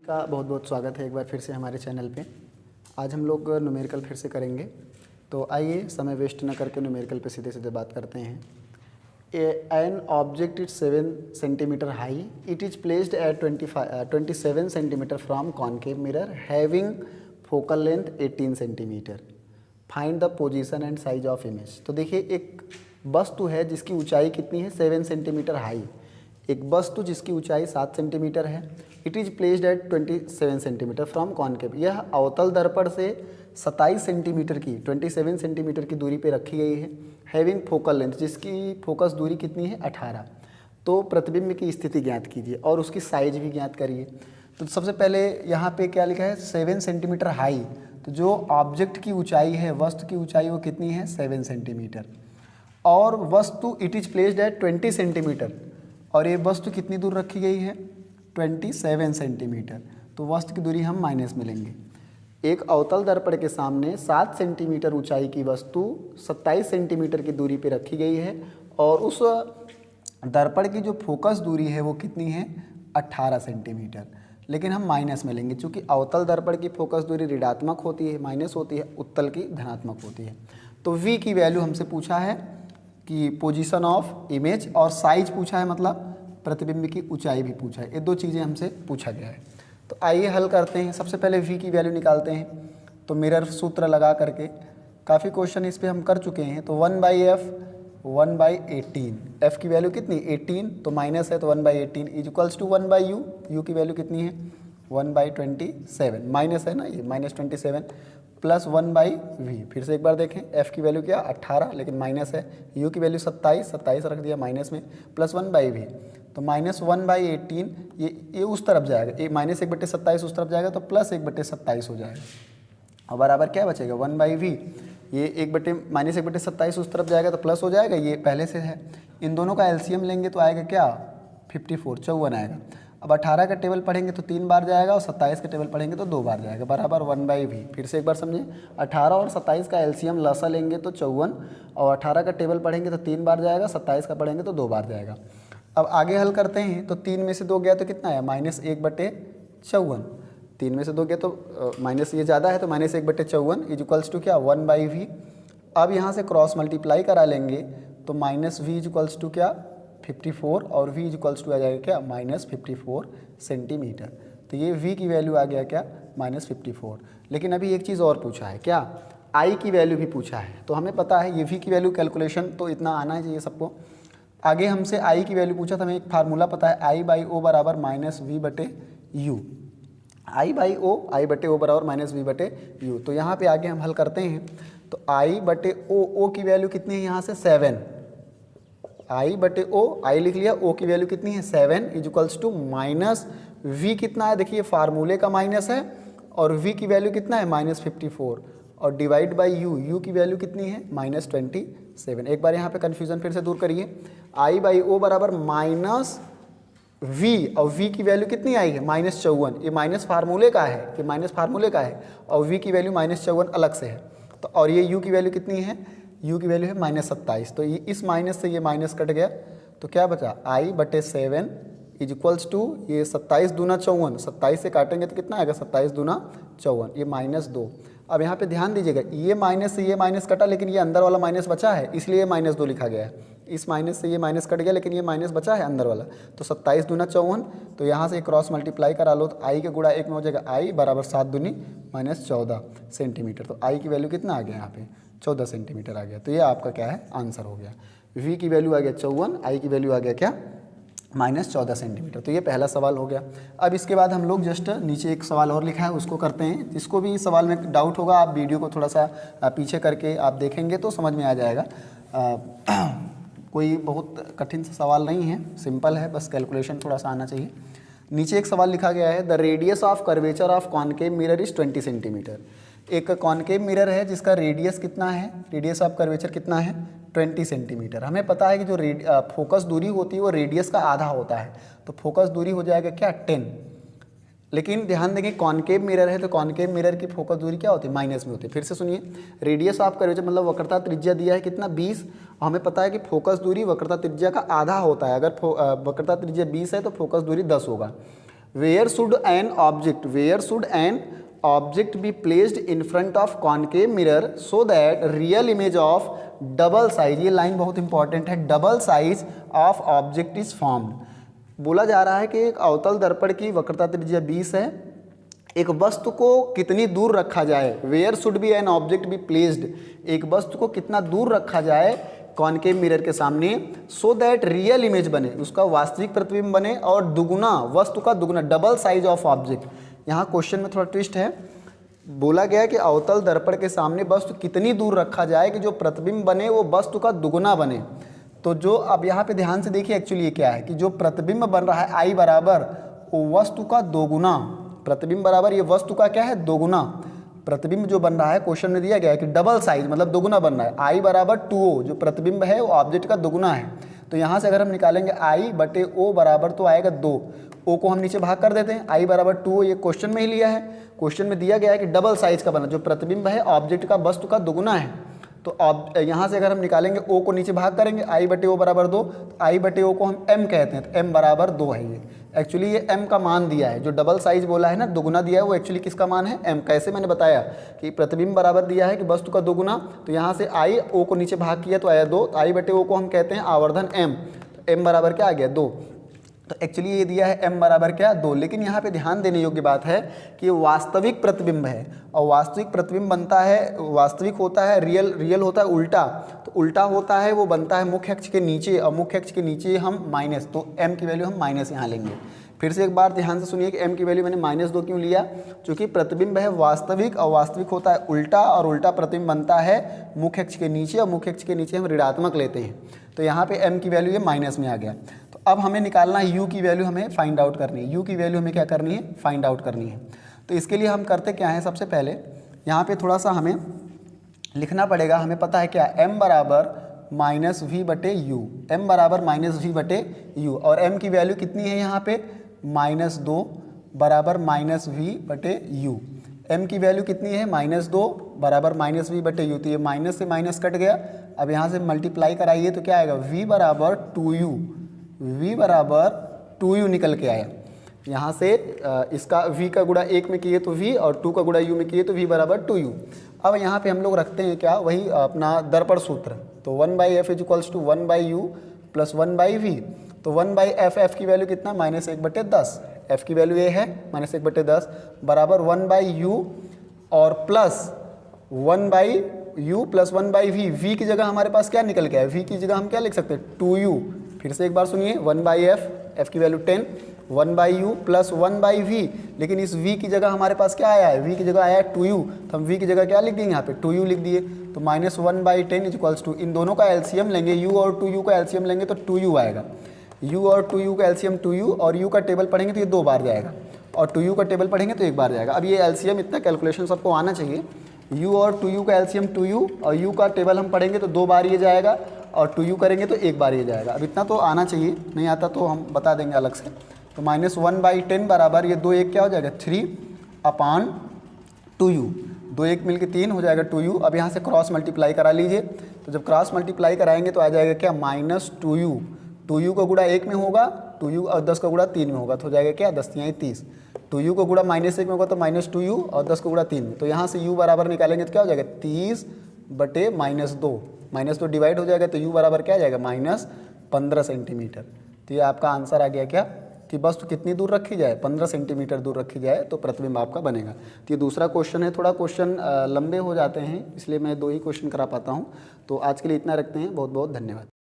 का बहुत बहुत स्वागत है एक बार फिर से हमारे चैनल पे। आज हम लोग न्यूमेरिकल फिर से करेंगे, तो आइए समय वेस्ट न करके न्यूमेरिकल पे सीधे सीधे बात करते हैं। An object is 7 centimetre high, it is placed at 27 centimetre from concave mirror having focal length 18 centimetre. Find the position and size of image. तो देखिए, एक वस्तु है जिसकी ऊंचाई कितनी है, 7 सेंटीमीटर हाई। एक वस्तु जिसकी ऊंचाई 7 सेंटीमीटर है। It is placed at 27 centimetre from concave. यह अवतल दर्पण से 27 सेंटीमीटर की 27 सेंटीमीटर की दूरी पे रखी गई है। हैविंग फोकल लेंथ, जिसकी फोकस दूरी कितनी है, 18। तो प्रतिबिंब की स्थिति ज्ञात कीजिए और उसकी साइज भी ज्ञात करिए। तो सबसे पहले यहाँ पे क्या लिखा है, 7 सेंटीमीटर हाई। तो जो ऑब्जेक्ट की ऊंचाई है, वस्तु की ऊंचाई वो कितनी है, 7 सेंटीमीटर। और वस्तु it is placed at 20 centimetre, और ये वस्तु कितनी दूर रखी गई है, 27 सेंटीमीटर। तो वस्तु की दूरी हम माइनस में लेंगे। एक अवतल दर्पण के सामने 7 सेंटीमीटर ऊंचाई की वस्तु 27 सेंटीमीटर की दूरी पे रखी गई है, और उस दर्पण की जो फोकस दूरी है वो कितनी है, 18 सेंटीमीटर। लेकिन हम माइनस में लेंगे, क्योंकि अवतल दर्पण की फोकस दूरी ऋणात्मक होती है, माइनस होती है, उत्तल की धनात्मक होती है। तो v की वैल्यू हमसे पूछा है कि पोजीशन ऑफ इमेज, और साइज पूछा है, मतलब प्रतिबिंब की ऊंचाई भी पूछा है। ये दो चीज़ें हमसे पूछा गया है। तो आइए हल करते हैं। सबसे पहले v की वैल्यू निकालते हैं। तो मिरर सूत्र लगा करके काफ़ी क्वेश्चन इस पे हम कर चुके हैं। तो 1/f 1/18, f की वैल्यू कितनी, 18, तो माइनस है, तो 1/18 is equals to 1/u। u की वैल्यू कितनी है, 1/27, माइनस है ना ये, -27 प्लस 1/v। फिर से एक बार देखें, f की वैल्यू क्या, 18, लेकिन माइनस है। u की वैल्यू 27 रख दिया माइनस में, प्लस 1/v। तो -1/18 ये उस तरफ जाएगा, ये -1/27 उस तरफ जाएगा, तो प्लस 1/27 हो जाएगा। और बराबर क्या बचेगा, 1/v। ये -1/27 उस तरफ जाएगा तो प्लस हो जाएगा, ये पहले से है। इन दोनों का एलसीएम लेंगे तो आएगा क्या, 54 आएगा। अब 18 का टेबल पढ़ेंगे तो 3 बार जाएगा, और 27 का टेबल पढ़ेंगे तो 2 बार जाएगा, बराबर 1/v। फिर से एक बार समझें, 18 और 27 का एलसीएम लसा लेंगे तो 54, और 18 का टेबल पढ़ेंगे तो 3 बार जाएगा, 27 का पढ़ेंगे तो 2 बार जाएगा। अब आगे हल करते हैं। तो 3 में से 2 गया तो कितना है, -1/54। 3 में से 2 गया तो माइनस ये ज़्यादा है, तो -1/54 इज इक्वल्स टू क्या, 1/v। अब यहाँ से क्रॉस मल्टीप्लाई करा लेंगे, तो -v इज इक्वल्स टू क्या, 54, और v इज इक्वल्स टू आ जाएगा क्या, -54 सेंटीमीटर। तो ये v की वैल्यू आ गया क्या, -54। लेकिन अभी एक चीज़ और पूछा है, क्या, i की वैल्यू भी पूछा है। तो हमें पता है ये v की वैल्यू कैलकुलेशन तो इतना आना चाहिए सबको। आगे हमसे i की वैल्यू पूछा था, हमें एक फार्मूला पता है, I/O बराबर -v/u। I/O बराबर -v/u। तो यहाँ पे आगे हम हल करते हैं। तो I/O की वैल्यू कितनी है यहाँ से, 7। I/O, I लिख लिया, O की वैल्यू कितनी है, 7 इज इक्वल्स टू -v कितना है, देखिए फार्मूले का माइनस है, और v की वैल्यू कितना है, -54, और डिवाइड बाई u की वैल्यू कितनी है, -27। एक बार यहाँ पे कन्फ्यूज़न फिर से दूर करिए। I/O बराबर -v, और v की वैल्यू कितनी आई है, -54। ये माइनस फार्मूले का है, ये माइनस फार्मूले का है, और v की वैल्यू -54 अलग से है। तो और ये u की वैल्यू कितनी है, u की वैल्यू है -27। तो ये इस माइनस से ये माइनस कट गया, तो क्या बचा, I/7 इज इक्वल्स टू, ये 27 दूना 54, 27 से काटेंगे तो कितना आएगा, 27 दूना 54, ये -2। अब यहाँ पे ध्यान दीजिएगा, ये माइनस से ये माइनस कटा, लेकिन ये अंदर वाला माइनस बचा है, इसलिए -2 लिखा गया है। इस माइनस से ये माइनस कट गया, लेकिन ये माइनस बचा है अंदर वाला, तो 27 दूना 54। तो यहाँ से क्रॉस मल्टीप्लाई करा लो, तो i के गुणा 1 में हो जाएगा, i बराबर 7 दूनी -14 सेंटीमीटर। तो i की वैल्यू कितना आ गया यहाँ पे, 14 सेंटीमीटर आ गया। तो ये आपका क्या है, आंसर हो गया। v की वैल्यू आ गया 54, i की वैल्यू आ गया क्या, -14 सेंटीमीटर। तो ये पहला सवाल हो गया। अब इसके बाद हम लोग जस्ट नीचे एक सवाल और लिखा है, उसको करते हैं। जिसको भी सवाल में डाउट होगा, आप वीडियो को थोड़ा सा पीछे करके आप देखेंगे तो समझ में आ जाएगा। कोई बहुत कठिन सा सवाल नहीं है, सिंपल है, बस कैलकुलेशन थोड़ा सा आना चाहिए। नीचे एक सवाल लिखा गया है, the radius of curvature of concave mirror is 20 centimetre. एक कॉनकेव मिरर है जिसका रेडियस कितना है, रेडियस ऑफ कर्वेचर कितना है, 20 सेंटीमीटर। हमें पता है कि जो फोकस दूरी होती है वो रेडियस का आधा होता है, तो फोकस दूरी हो जाएगा क्या, 10। लेकिन ध्यान देंगे, कॉनकेव मिरर है तो कॉनकेव मिरर की फोकस दूरी क्या होती है, माइनस में होती है। फिर से सुनिए, रेडियस ऑफ कर्वेचर मतलब वक्रता त्रिज्या दिया है कितना, 20। हमें पता है कि फोकस दूरी वक्रता त्रिज्या का आधा होता है। अगर वक्रता त्रिज्या 20 है तो फोकस दूरी 10 होगा। Where should an object be placed in front of concave mirror so that real image of double size, ये लाइन बहुत इंपॉर्टेंट है, double size of object is formed. बोला जा रहा है कि एक अवतल दर्पण की वक्रता त्रिज्या 20 है, एक वस्तु को कितनी दूर रखा जाए, where should be an object be placed, एक वस्तु को कितना दूर रखा जाए कॉनकेव मिरर के सामने, सो दैट रियल इमेज बने, उसका वास्तविक प्रतिबिंब बने और दुगुना, वस्तु का दुगुना, डबल साइज ऑफ ऑब्जेक्ट। यहाँ क्वेश्चन में थोड़ा ट्विस्ट है, बोला गया कि अवतल दर्पण के सामने वस्तु कितनी दूर रखा जाए कि जो प्रतिबिंब बने वो वस्तु का दुगुना बने। तो जो अब यहाँ पे ध्यान से देखिए एक्चुअली ये क्या है कि जो प्रतिबिंब बन रहा है आई बराबर वो वस्तु का दोगुना, प्रतिबिंब बराबर ये वस्तु का क्या है दोगुना, प्रतिबिंब जो बन रहा है क्वेश्चन में दिया गया है कि डबल साइज मतलब दोगुना बन रहा है, आई बराबर 2o, जो प्रतिबिंब है वो ऑब्जेक्ट का दोगुना है। तो यहाँ से अगर हम निकालेंगे आई बटे ओ बराबर तो आएगा 2, ओ को हम नीचे भाग कर देते हैं, आई बराबर 2o, ये क्वेश्चन में ही लिया है, क्वेश्चन में दिया गया है कि डबल साइज का बना, जो प्रतिबिंब है ऑब्जेक्ट का वस्तु का दोगुना है। तो यहाँ से अगर हम निकालेंगे ओ को नीचे भाग करेंगे, आई बटे ओ बराबर 2, तो आई बटे ओ को हम m कहते हैं, तो m बराबर 2 है। ये एक्चुअली ये m का मान दिया है, जो डबल साइज बोला है ना दोगुना दिया है वो एक्चुअली किसका मान है m। कैसे मैंने बताया कि प्रतिबिंब बराबर दिया है कि वस्तु का दोगुना, तो यहाँ से आई ओ को नीचे भाग किया तो आया 2, तो आई बटे ओ को हम कहते हैं आवर्धन m, तो m बराबर क्या आ गया 2। तो एक्चुअली ये दिया है m बराबर क्या 2, लेकिन यहाँ पे ध्यान देने योग्य बात है कि वास्तविक प्रतिबिंब है और वास्तविक प्रतिबिंब बनता है, वास्तविक होता है रियल होता है उल्टा, तो उल्टा होता है वो बनता है मुख्य अक्ष के नीचे और मुख्य अक्ष के नीचे हम माइनस, तो m की वैल्यू हम माइनस यहाँ लेंगे। फिर से एक बार ध्यान से सुनिए कि m की वैल्यू मैंने -2 क्यों लिया, क्योंकि प्रतिबिंब है वास्तविक और वास्तविक होता है उल्टा और उल्टा प्रतिबिंब बनता है मुख्य अक्ष के नीचे और मुख्य अक्ष के नीचे हम ऋणात्मक लेते हैं, तो यहाँ पे m की वैल्यू ये माइनस में आ गया। तो अब हमें निकालना है u की वैल्यू, हमें फाइंड आउट करनी है, u की वैल्यू हमें क्या करनी है फाइंड आउट करनी है। तो इसके लिए हम करते क्या है, सबसे पहले यहाँ पे थोड़ा सा हमें लिखना पड़ेगा, हमें पता है क्या m बराबर -v बटे u, m बराबर -v बटे u, और m की वैल्यू कितनी है यहाँ पे -2 बराबर -v बटे u, m की वैल्यू कितनी है -2 बराबर -v बटे u, तो ये माइनस से माइनस कट गया। अब यहाँ से मल्टीप्लाई कराइए तो क्या आएगा v बराबर 2u, v बराबर 2u निकल के आया। यहाँ से इसका v का गुणा 1 में किए तो v और 2 का गुणा u में किए तो v बराबर 2u। अब यहाँ पे हम लोग रखते हैं क्या वही अपना दर्पण सूत्र, तो 1/f is equals to 1/u plus 1/v, तो 1/f, f की वैल्यू कितना -1/10, f की वैल्यू ये है -1/10 बराबर 1/u और plus 1/u plus 1/v, v की जगह हमारे पास क्या निकल गया है, v की जगह हम क्या लिख सकते हैं 2u। फिर से एक बार सुनिए 1/f, f की वैल्यू 10, 1/u प्लस 1/v, लेकिन इस v की जगह हमारे पास क्या आया है, v की जगह आया है 2u, तो हम v की जगह क्या लिख देंगे यहाँ पे 2u लिख दिए, तो -1/10 इज इक्वल्स टू, इन दोनों का एलसीएम लेंगे, u और 2u का एलसीएम लेंगे तो 2u आएगा, u और 2u का एलसीएम 2u, और u का टेबल पढ़ेंगे तो ये 2 बार जाएगा और 2u का टेबल पढ़ेंगे तो 1 बार जाएगा। अब ये एलसीएम इतना कैलकुलेशन सबको आना चाहिए, u और 2u का एलसीएम 2u और u का टेबल हम पढ़ेंगे तो 2 बार ये जाएगा और 2u करेंगे तो 1 बार ये जाएगा। अब इतना तो आना चाहिए, नहीं आता तो हम बता देंगे अलग से। तो -1/10 बराबर ये 2 1 क्या हो जाएगा 3/2u, 2 1 मिलके 3 हो जाएगा 2u। अब यहाँ से क्रॉस मल्टीप्लाई करा लीजिए, तो जब क्रॉस मल्टीप्लाई कराएंगे तो आ जाएगा क्या -2u, 2u का गुणा 1 में होगा 2u और 10 का गुणा 3 में होगा तो हो जाएगा क्या 10 × 30, 2u का गुणा -1 में होगा तो -2u और 10 का गुणा 3 में, तो यहाँ से u बराबर निकालेंगे तो क्या हो जाएगा 30/-2, -2 डिवाइड हो जाएगा तो u बराबर क्या आ जाएगा -15 सेंटीमीटर। तो ये आपका आंसर आ गया क्या कि वस्तु कितनी दूर रखी जाए 15 सेंटीमीटर दूर रखी जाए तो प्रतिबिंब आपका बनेगा। तो ये दूसरा क्वेश्चन है, थोड़ा क्वेश्चन लंबे हो जाते हैं इसलिए मैं 2 ही क्वेश्चन करा पाता हूँ। तो आज के लिए इतना रखते हैं, बहुत बहुत धन्यवाद।